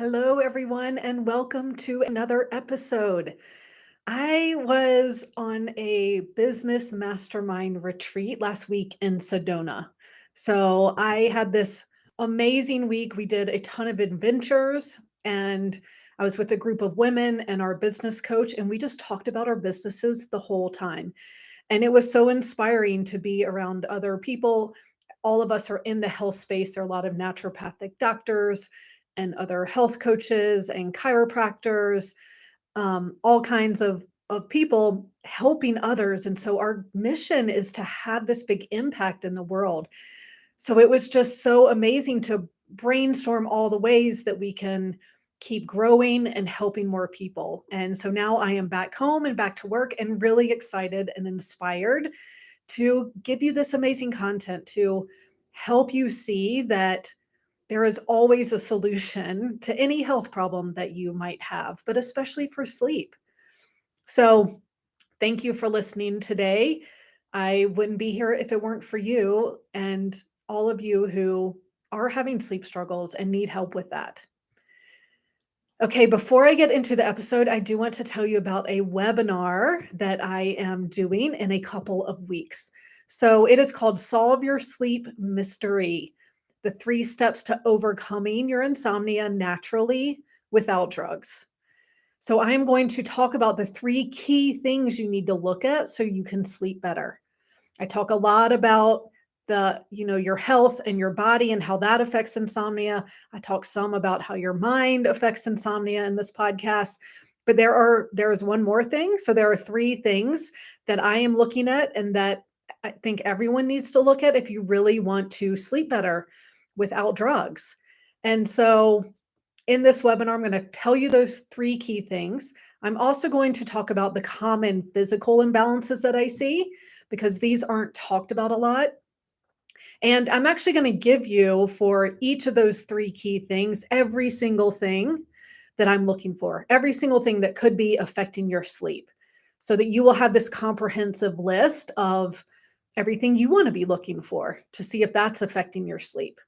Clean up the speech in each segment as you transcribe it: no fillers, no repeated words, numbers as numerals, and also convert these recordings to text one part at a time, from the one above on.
Hello, everyone, and welcome to another episode. I was on a business mastermind retreat last week in Sedona. So I had this amazing week. We did a ton of adventures, and I was with a group of women and our business coach, and we just talked about our businesses the whole time. And it was so inspiring to be around other people. All of us are in the health space. There are a lot of naturopathic doctors and other health coaches and chiropractors, all kinds of people helping others. And so our mission is to have this big impact in the world. So it was just so amazing to brainstorm all the ways that we can keep growing and helping more people. And so now I am back home and back to work and really excited and inspired to give you this amazing content to help you see that there is always a solution to any health problem that you might have, but especially for sleep. So, thank you for listening today. I wouldn't be here if it weren't for you and all of you who are having sleep struggles and need help with that. Okay, before I get into the episode, I do want to tell you about a webinar that I am doing in a couple of weeks. So it is called Solve Your Sleep Mystery: The 3 Steps to Overcoming Your Insomnia Naturally Without Drugs. So I am going to talk about the 3 key things you need to look at so you can sleep better. I talk a lot about your health and your body and how that affects insomnia. I talk some about how your mind affects insomnia in this podcast. But there is one more thing. So there are 3 things that I am looking at and that I think everyone needs to look at if you really want to sleep better without drugs. And so in this webinar, I'm going to tell you those 3 key things. I'm also going to talk about the common physical imbalances that I see because these aren't talked about a lot. And I'm actually going to give you for each of those 3 key things, every single thing that I'm looking for, every single thing that could be affecting your sleep, so that you will have this comprehensive list of everything you want to be looking for to see if that's affecting your sleep.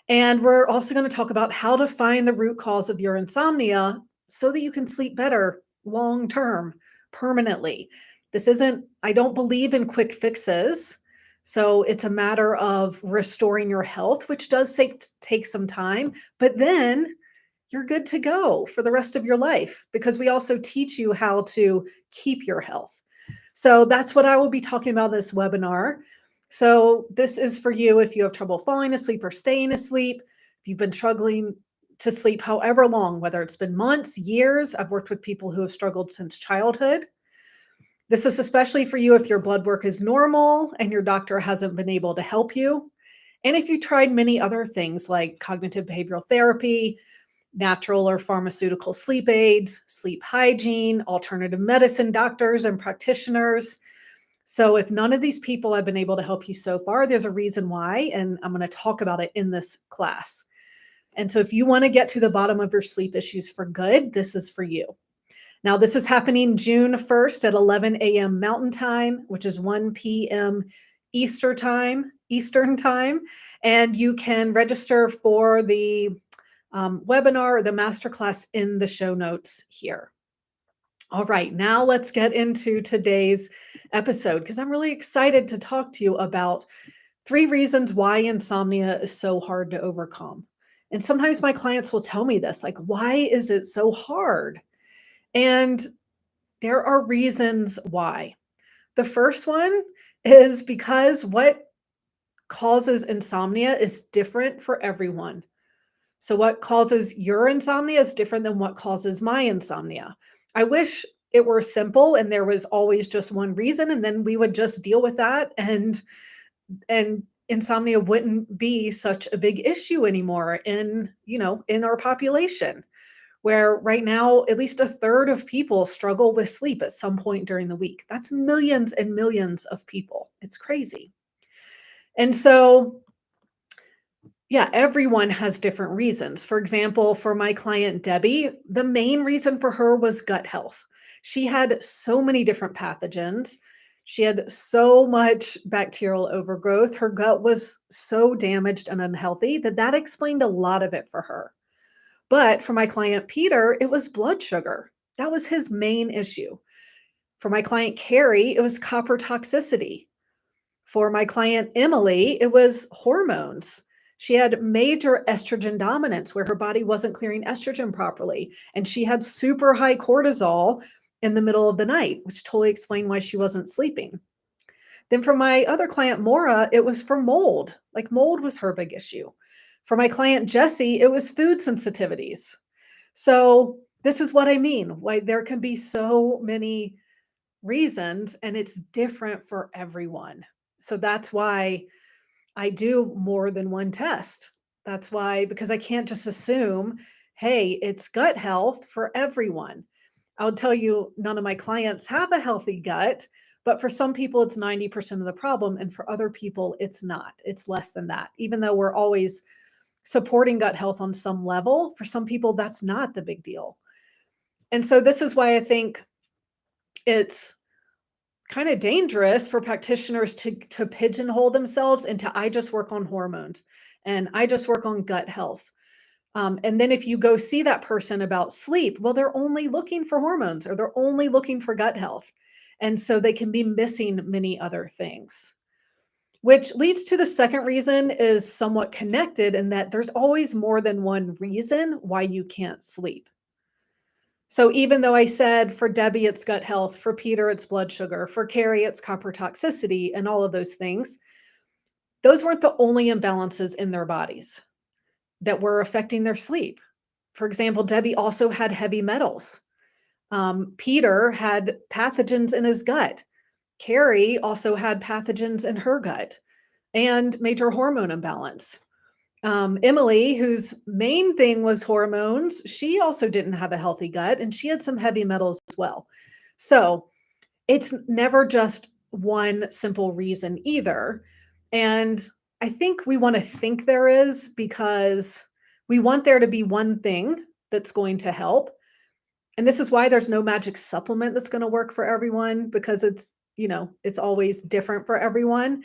And we're also going to talk about how to find the root cause of your insomnia so that you can sleep better long term, permanently. I don't believe in quick fixes. So it's a matter of restoring your health, which does take some time, but then you're good to go for the rest of your life because we also teach you how to keep your health. So that's what I will be talking about in this webinar. So this is for you if you have trouble falling asleep or staying asleep, if you've been struggling to sleep however long, whether it's been months, years. I've worked with people who have struggled since childhood. This is especially for you if your blood work is normal and your doctor hasn't been able to help you. And if you tried many other things like cognitive behavioral therapy, natural or pharmaceutical sleep aids, sleep hygiene, alternative medicine doctors and practitioners. So, if none of these people have been able to help you so far, there's a reason why, and I'm going to talk about it in this class. And so, if you want to get to the bottom of your sleep issues for good, this is for you. Now, this is happening June 1st at 11 a.m. Mountain Time, which is 1 p.m. Eastern Time. And you can register for the webinar or the masterclass in the show notes here. All right, now let's get into today's episode because I'm really excited to talk to you about 3 reasons why insomnia is so hard to overcome. And sometimes my clients will tell me this, like, why is it so hard? And there are reasons why. The first one is because what causes insomnia is different for everyone. So, what causes your insomnia is different than what causes my insomnia. I wish it were simple and there was always just one reason, and then we would just deal with that, and insomnia wouldn't be such a big issue anymore in our population, where right now at least a third of people struggle with sleep at some point during the week. That's millions and millions of people. It's crazy. And so, yeah, everyone has different reasons. For example, for my client Debbie, the main reason for her was gut health. She had so many different pathogens. She had so much bacterial overgrowth. Her gut was so damaged and unhealthy that explained a lot of it for her. But for my client Peter, it was blood sugar. That was his main issue. For my client Carrie, it was copper toxicity. For my client Emily, it was hormones. She had major estrogen dominance where her body wasn't clearing estrogen properly. And she had super high cortisol in the middle of the night, which totally explained why she wasn't sleeping. Then for my other client, Maura, it was for mold. Like mold was her big issue. For my client, Jesse, it was food sensitivities. So this is what I mean. Why there can be so many reasons and it's different for everyone. So that's why I do more than one test. That's why, because I can't just assume, hey, it's gut health for everyone. I'll tell you, none of my clients have a healthy gut, but for some people, it's 90% of the problem. And for other people, it's not. It's less than that. Even though we're always supporting gut health on some level, for some people, that's not the big deal. And so, this is why I think it's kind of dangerous for practitioners to pigeonhole themselves into I just work on hormones and I just work on gut health. And then if you go see that person about sleep, well, they're only looking for hormones or they're only looking for gut health. And so they can be missing many other things, which leads to the second reason is somewhat connected in that there's always more than one reason why you can't sleep. So even though I said for Debbie, it's gut health, for Peter, it's blood sugar, for Carrie, it's copper toxicity, and all of those things, those weren't the only imbalances in their bodies that were affecting their sleep. For example, Debbie also had heavy metals. Peter had pathogens in his gut. Carrie also had pathogens in her gut and major hormone imbalance. Emily, whose main thing was hormones, she also didn't have a healthy gut and she had some heavy metals as well. So it's never just one simple reason either. And I think we want to think there is because we want there to be one thing that's going to help. And this is why there's no magic supplement that's going to work for everyone because it's always different for everyone.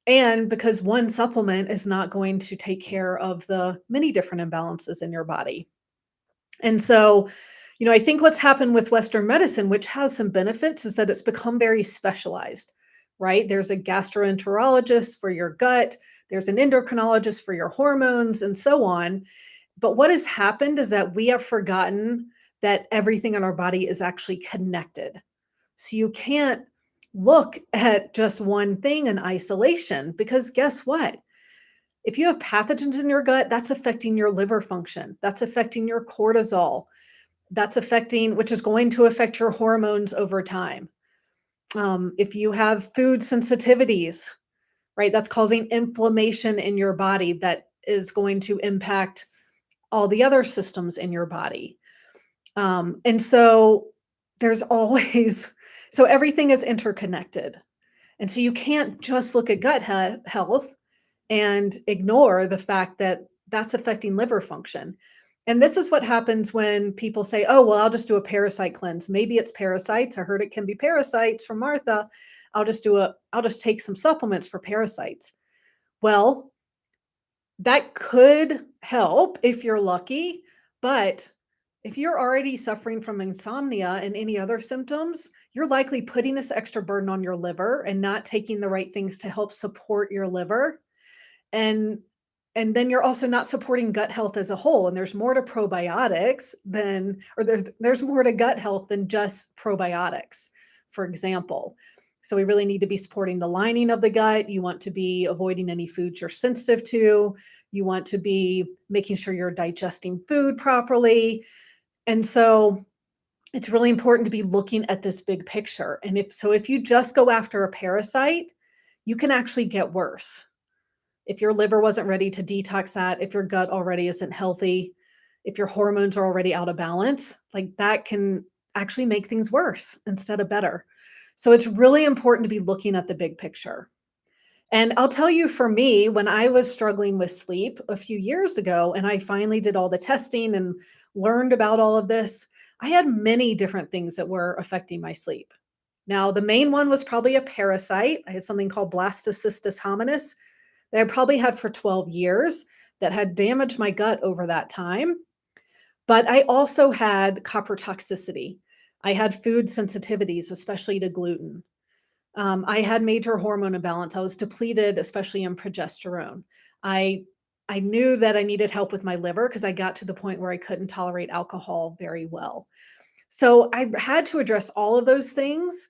And because one supplement is not going to take care of the many different imbalances in your body. And so, I think what's happened with Western medicine, which has some benefits, is that it's become very specialized, right? There's a gastroenterologist for your gut, there's an endocrinologist for your hormones, and so on. But what has happened is that we have forgotten that everything in our body is actually connected. So you can't look at just one thing in isolation because guess what? If you have pathogens in your gut, that's affecting your liver function. That's affecting your cortisol. That's affecting, which is going to affect your hormones over time. If you have food sensitivities, right, that's causing inflammation in your body that is going to impact all the other systems in your body. And so there's always, so everything is interconnected. And so you can't just look at health and ignore the fact that that's affecting liver function. And this is what happens when people say, oh, well, I'll just do a parasite cleanse. Maybe it's parasites. I heard it can be parasites from Martha. I'll just take some supplements for parasites. Well, that could help if you're lucky, but if you're already suffering from insomnia and any other symptoms, you're likely putting this extra burden on your liver and not taking the right things to help support your liver. And and then you're also not supporting gut health as a whole, and there's more to probiotics than or there's more to gut health than just probiotics, for example. So we really need to be supporting the lining of the gut. You want to be avoiding any foods you're sensitive to. You want to be making sure you're digesting food properly. And so it's really important to be looking at this big picture. And if you just go after a parasite, you can actually get worse if your liver wasn't ready to detox that, if your gut already isn't healthy, if your hormones are already out of balance, like that can actually make things worse instead of better. So it's really important to be looking at the big picture. And I'll tell you, for me, when I was struggling with sleep a few years ago, and I finally did all the testing and learned about all of this, I had many different things that were affecting my sleep. Now, the main one was probably a parasite. I had something called blastocystis hominis that I probably had for 12 years that had damaged my gut over that time. But I also had copper toxicity. I had food sensitivities, especially to gluten. I had major hormone imbalance. I was depleted, especially in progesterone. I I knew that I needed help with my liver because I got to the point where I couldn't tolerate alcohol very well. So I had to address all of those things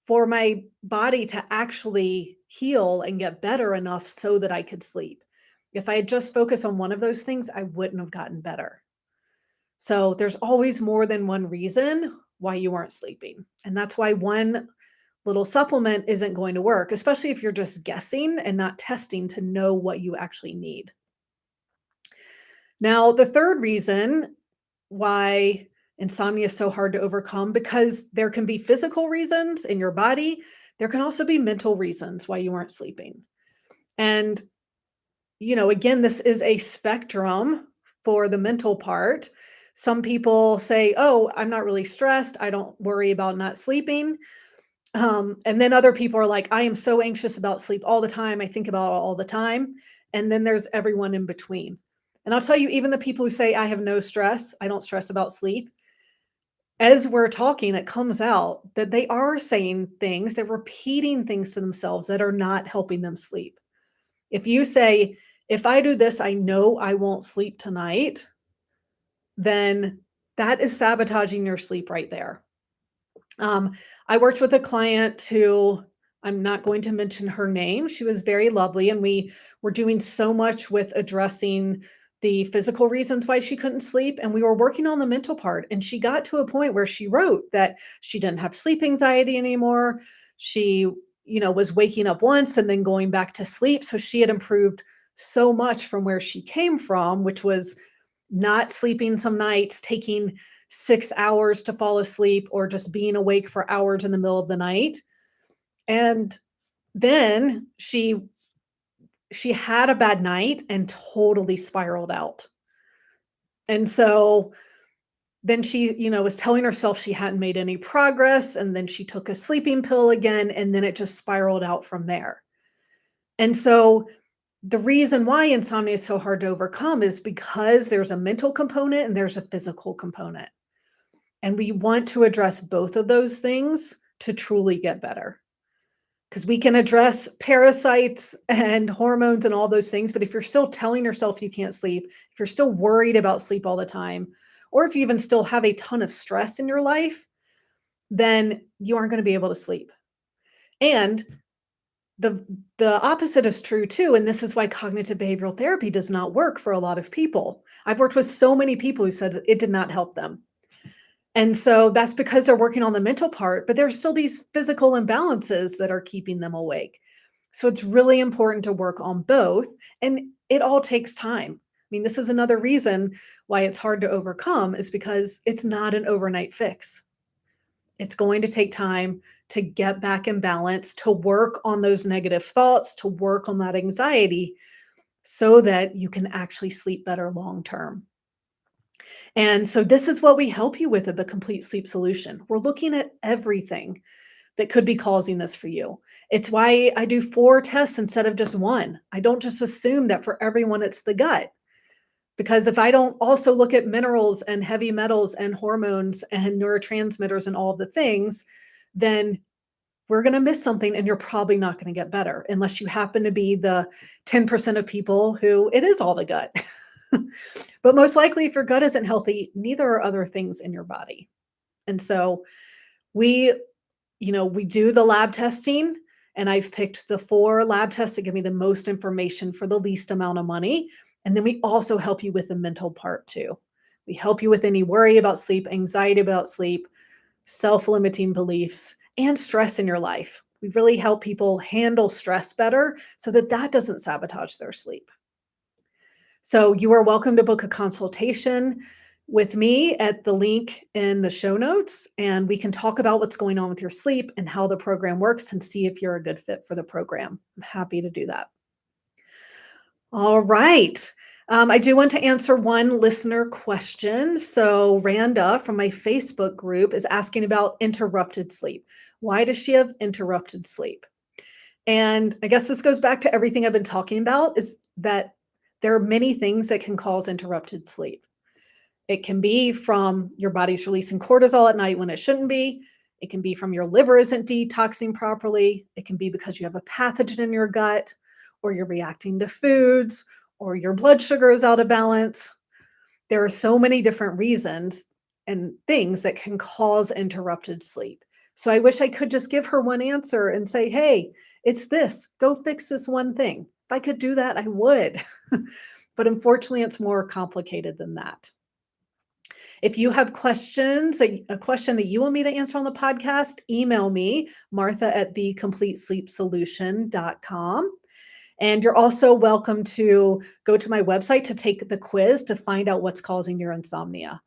for my body to actually heal and get better enough so that I could sleep. If I had just focused on one of those things, I wouldn't have gotten better. So there's always more than one reason why you weren't sleeping. And that's why one little supplement isn't going to work, especially if you're just guessing and not testing to know what you actually need. Now, the third reason why insomnia is so hard to overcome, because there can be physical reasons in your body, there can also be mental reasons why you aren't sleeping. And, again, this is a spectrum for the mental part. Some people say, "Oh, I'm not really stressed. I don't worry about not sleeping." And then other people are like, "I am so anxious about sleep all the time. I think about it all the time." And then there's everyone in between. And I'll tell you, even the people who say, "I have no stress, I don't stress about sleep," as we're talking, it comes out that they are saying things, they're repeating things to themselves that are not helping them sleep. If you say, "If I do this, I know I won't sleep tonight," then that is sabotaging your sleep right there. I worked with a client who, I'm not going to mention her name. She was very lovely, and we were doing so much with addressing the physical reasons why she couldn't sleep. And we were working on the mental part. And she got to a point where she wrote that she didn't have sleep anxiety anymore. She, was waking up once and then going back to sleep. So she had improved so much from where she came from, which was not sleeping some nights, taking 6 hours to fall asleep, or just being awake for hours in the middle of the night. And then she had a bad night and totally spiraled out. And so then she, was telling herself she hadn't made any progress, and then she took a sleeping pill again, and then it just spiraled out from there. And so the reason why insomnia is so hard to overcome is because there's a mental component and there's a physical component. And we want to address both of those things to truly get better. Because we can address parasites and hormones and all those things, but if you're still telling yourself you can't sleep, if you're still worried about sleep all the time, or if you even still have a ton of stress in your life, then you aren't going to be able to sleep. And the the opposite is true too, and this is why cognitive behavioral therapy does not work for a lot of people. I've worked with so many people who said it did not help them. And so that's because they're working on the mental part, but there's still these physical imbalances that are keeping them awake. So it's really important to work on both, and it all takes time. I mean, this is another reason why it's hard to overcome, is because it's not an overnight fix. It's going to take time to get back in balance, to work on those negative thoughts, to work on that anxiety so that you can actually sleep better long term. And so this is what we help you with at the Complete Sleep Solution. We're looking at everything that could be causing this for you. It's why I do 4 tests instead of just 1. I don't just assume that for everyone it's the gut, because if I don't also look at minerals and heavy metals and hormones and neurotransmitters and all of the things, then we're going to miss something and you're probably not going to get better unless you happen to be the 10% of people who it is all the gut. But most likely, if your gut isn't healthy, neither are other things in your body. And so we, we do the lab testing, and I've picked the 4 lab tests that give me the most information for the least amount of money. And then we also help you with the mental part too. We help you with any worry about sleep, anxiety about sleep, self-limiting beliefs, and stress in your life. We really help people handle stress better so that that doesn't sabotage their sleep. So you are welcome to book a consultation with me at the link in the show notes, and we can talk about what's going on with your sleep and how the program works and see if you're a good fit for the program. I'm happy to do that. All right. I do want to answer one listener question. So, Randa from my Facebook group is asking about interrupted sleep. Why does she have interrupted sleep? And I guess this goes back to everything I've been talking about, is that there are many things that can cause interrupted sleep. It can be from your body's releasing cortisol at night when it shouldn't be. It can be from your liver isn't detoxing properly. It can be because you have a pathogen in your gut, or you're reacting to foods, or your blood sugar is out of balance. There are so many different reasons and things that can cause interrupted sleep. So I wish I could just give her one answer and say, hey, it's this, go fix this one thing. If I could do that, I would. But unfortunately, it's more complicated than that. If you have questions, a question that you want me to answer on the podcast, email me, Martha at thecompletesleepsolution.com. And you're also welcome to go to my website to take the quiz to find out what's causing your insomnia.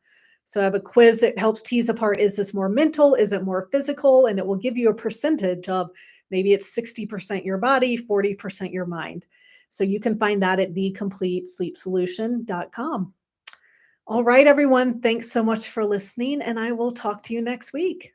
So I have a quiz that helps tease apart, is this more mental? Is it more physical? And it will give you a percentage of, maybe it's 60% your body, 40% your mind. So you can find that at thecompletesleepsolution.com. All right, everyone. Thanks so much for listening, and I will talk to you next week.